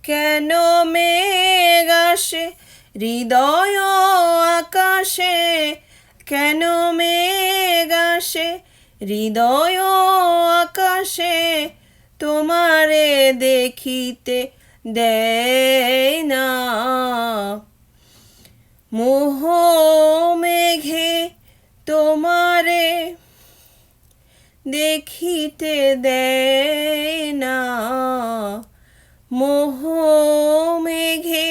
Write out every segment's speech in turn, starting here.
কেন মেঘ আসে হৃদয় আকাশে, কেন মেঘ আসে হৃদয় আকাশে, তোমারে দেখিতে দেয় না। মোহ মেঘে তোমারে দেখিতে দেয় না, মোহ মেঘে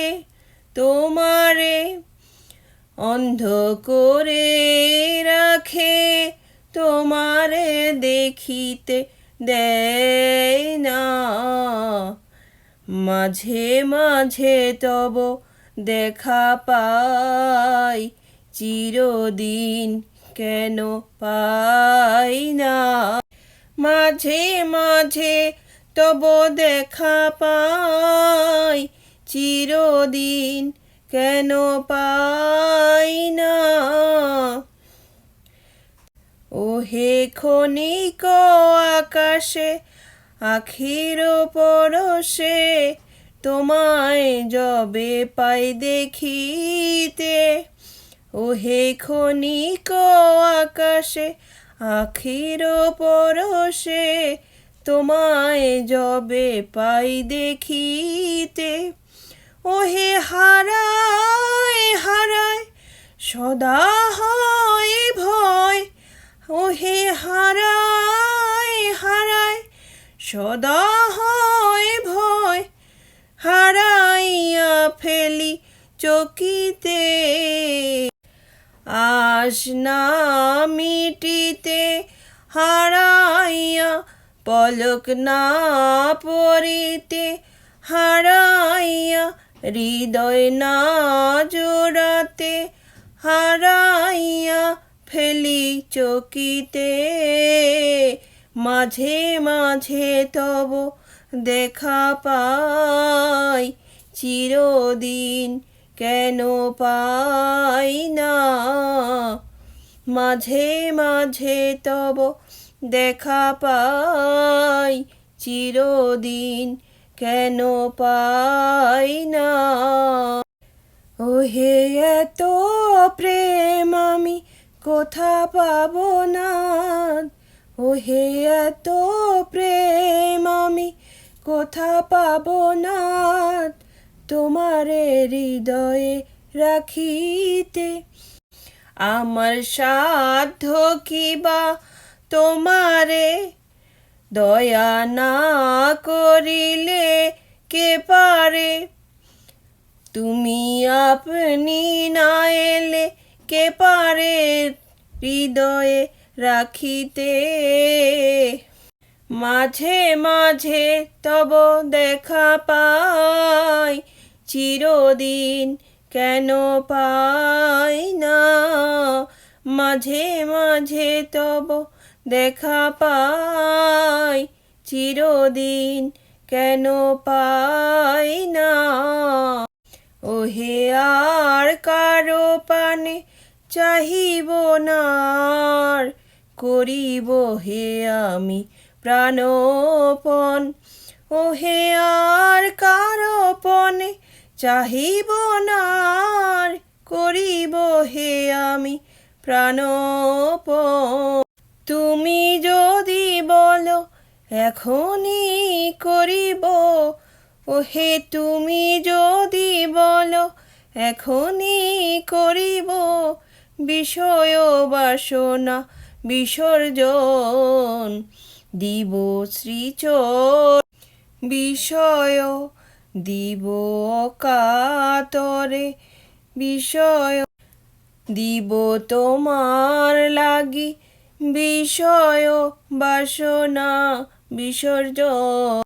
তোমারে অন্ধ করে রাখে, তোমারে দেখিতে দেয় না। মাঝে মাঝে তব দেখা পাই, চিরদিন কেন পাই না। মাঝে মাঝে তব দেখা পাই, চিরদিন কেন পাই না। ওহে ক্ষণিক আকাশে আখির পরশে, তোমায় যবে পাই দেখিতে। ওহে ক্ষণিক আকাশে আখির পরশে, তোমায় যবে পাই দেখিতে। ওহে হারায় হারায় সদা হয় ভয়, ওহে হারায় হারায় সদা হয় ভয়, হারাইয়া ফেলি চকিতে। আশ না মিটিতে হারাইয়া, পলক না পড়িতে হারাইয়া, হৃদয় না জোড়াতে হারাইয়া ফেলি চকিতে। মাঝে মাঝে তব দেখা পাই, চিরদিন কেন পাই না। মাঝে মাঝে তব দেখা পাই, চিরদিন কেন পাই না। ওহে এত প্রেম আমি কোথা পাব না, ওহে এত প্রেম আমি কোথা পাব না, তোমারে হৃদয়ে রাখিতে। আমার সাধ্য কিবা তোমারে দয়া না করিলে কে পারে, তুমি আপনি না এলে কে পারে হৃদয়ে রাখিতে। মাঝে মাঝে তব দেখা পাই, চিরদিন কেন পাই না। মাঝে মাঝে তব দেখা পাই, চিরদিন কেন পাই না। ওহে আর কারো পানে চাহিব না, করিব হে আমি প্রাণপণ। ওহে আর কারো পনে চাহিব না, করিব হে আমি প্রাণপণ। তুমি যদি বলো এখনই করিব, ওহে তুমি যদি বলো এখনই করিব, বিষয় বাসনা বিসর্জন দিব শ্রীচরণ। বিষয় দিব কাতরে, বিষয় দিব তোমার লাগি, বিষয় বাসনা বিসর্জন।